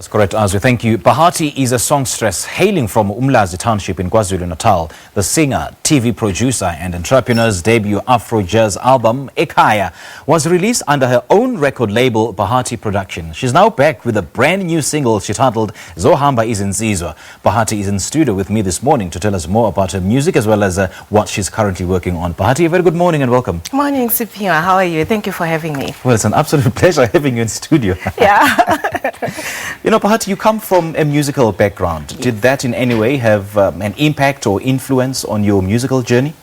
That's correct, Azu. Thank you. Bahati is a songstress hailing from Umlazi township in KwaZulu-Natal. The singer, TV producer and entrepreneur's debut Afro Jazz album, Ekhaya, was released under her own record label, Bahati Productions. She's now back with a brand new single she titled Zohamba Izinsizwa. Bahati is in studio with me this morning to tell us more about her music as well as what she's currently working on. Bahati, a very good morning and welcome. Morning, Siphiwa. How are you? Thank you for having me. Well, it's an absolute pleasure having you in studio. Yeah. You know, Bahati, you come from a musical background. Yes. Did that in any way have an impact or influence on your musical journey?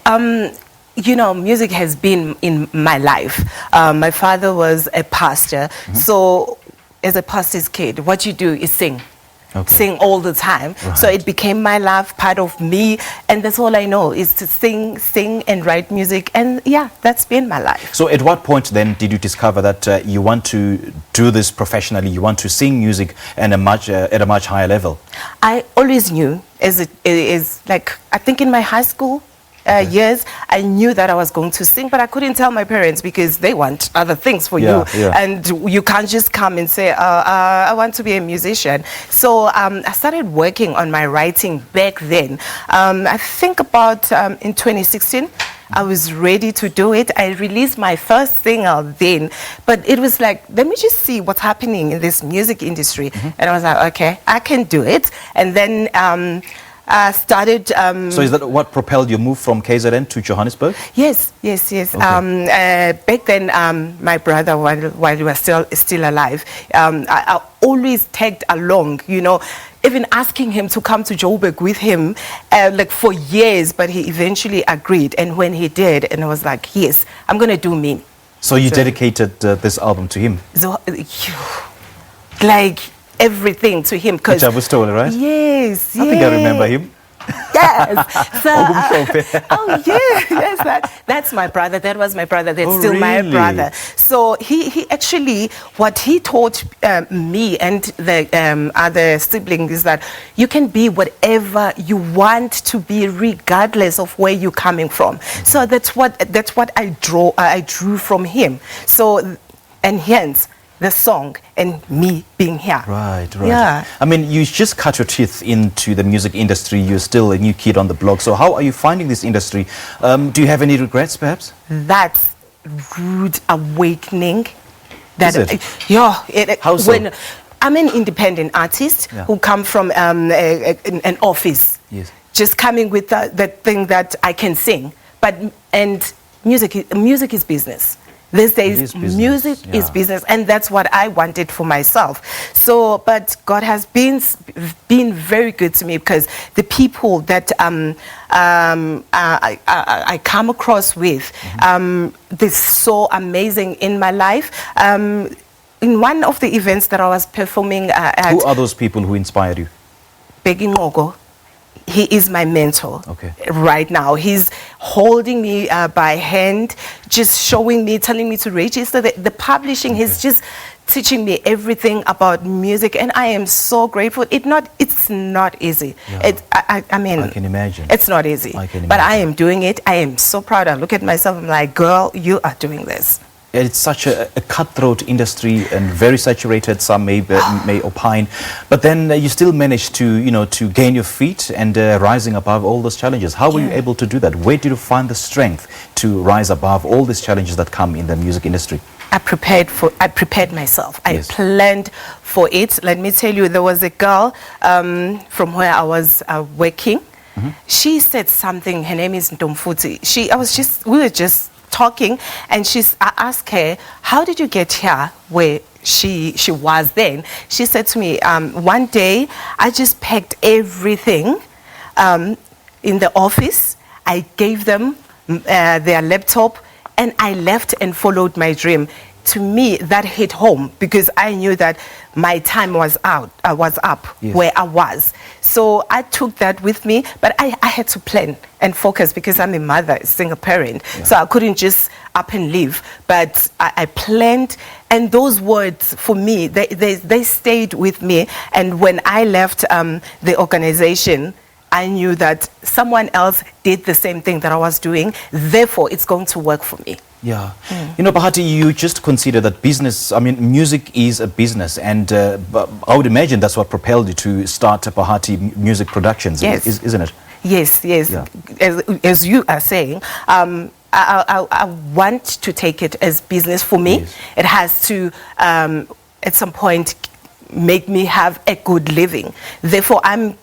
You know, music has been in my life. My father was a pastor. So as a pastor's kid, what you do is sing. Okay. Sing all the time. Right. So it became my life, part of me, and that's all I know is to sing and write music, and yeah, that's been my life. So at what point then did you discover that you want to do this professionally, you want to sing music at a much higher level? I always knew, like, I think in my high school years, I knew that I was going to sing, but I couldn't tell my parents because they want other things for you. Yeah. And you can't just come and say, I want to be a musician. So I started working on my writing back then. I think about in 2016, I was ready to do it. I released my first single then, but it was like, let me just see what's happening in this music industry. And I was like, okay, I can do it. And then started... so is that what propelled your move from KZN to Johannesburg? Yes. Okay. Back then, my brother, while he was still alive, I always tagged along, you know, even asking him to come to Joburg with him, like for years, but he eventually agreed. And when he did, and I was like, yes, I'm going to do me. So you dedicated this album to him? So, like... everything to him, because Story, right? Yes, I think I remember him. Yes. So, oh yes, that's my brother. That was my brother. That's still my brother. So he actually, what he taught me and the other siblings is that you can be whatever you want to be, regardless of where you're coming from. So that's what I drew from him. So, and hence the song and me being here. Right. Yeah. I mean, you just cut your teeth into the music industry. You're still a new kid on the block. So how are you finding this industry? Do you have any regrets, perhaps? That's rude awakening. Is it? Yeah. How so? When I'm an independent artist who come from an office. Yes. Just coming with that thing that I can sing. And music is business. These days, music is business, and that's what I wanted for myself. So, but God has been very good to me, because the people that I come across with, they're so amazing in my life. In one of the events that I was performing at... Who are those people who inspired you? Begi Ngogo. He is my mentor right now. He's holding me by hand, just showing me, telling me to register the publishing. He's just teaching me everything about music, and I am so grateful. It's not easy. Yeah. I mean, I can imagine. It's not easy, but I am doing it. I am so proud. I look at myself, I'm like, girl, you are doing this. It's such a cutthroat industry and very saturated, some may opine, but then you still managed to, you know, to gain your feet and rising above all those challenges. How were you able to do that? Where did you find the strength to rise above all these challenges that come in the music industry? I prepared myself. I planned for it. Let me tell you, there was a girl from where I was working. She said something. Her name is Ntomfuti. We were just talking, and I asked her, how did you get here where she was then? She said to me, one day I just packed everything in the office. I gave them their laptop, and I left and followed my dream. To me, that hit home, because I knew that my time was up where I was. So I took that with me, but I had to plan and focus, because I'm a mother, a single parent. So I couldn't just up and leave, but I planned, and those words for me, they stayed with me. And when I left the organization, I knew that someone else did the same thing that I was doing, therefore it's going to work for me. Yeah. You know, Bahati, you just consider that business, I mean, music is a business, and I would imagine that's what propelled you to start Bahati Music Productions, Yes. Isn't it? Yes, yes. Yeah. As you are saying, I want to take it as business for me. Yes. It has to, at some point, make me have a good living. Therefore, I'm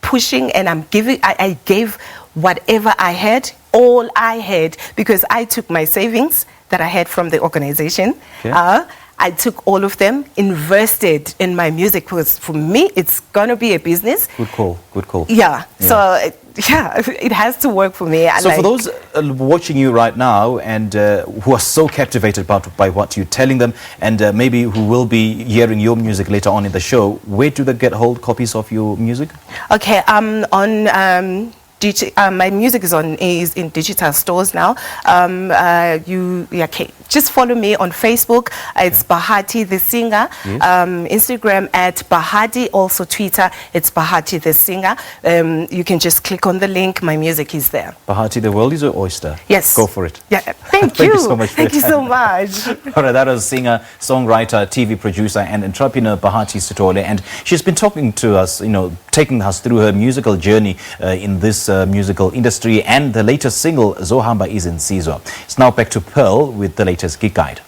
pushing and I'm giving, I gave whatever I had, all I had, because I took my savings that I had from the organization. Okay. I took all of them, invested in my music, because for me, it's going to be a business. Good call, good call. Yeah. So, yeah, it has to work for me. So for those watching you right now and who are so captivated by what you're telling them, and maybe who will be hearing your music later on in the show, where do they get hold copies of your music? Okay, my music is in digital stores now. Just follow me on Facebook. It's Bahati the Singer. Yes. Instagram at Bahati. Also Twitter. It's Bahati the Singer. You can just click on the link. My music is there. Bahati, the world is your oyster. Yes. Go for it. Yeah. Thank Thank you. you so much. Thank you so much. All right, that was singer, songwriter, TV producer, and entrepreneur Bahati Sitole, and she's been talking to us, you know, taking us through her musical journey in this musical industry, and the latest single, Zohamba Izinsizwa. It's now back to Pearl with the latest Gig Guide.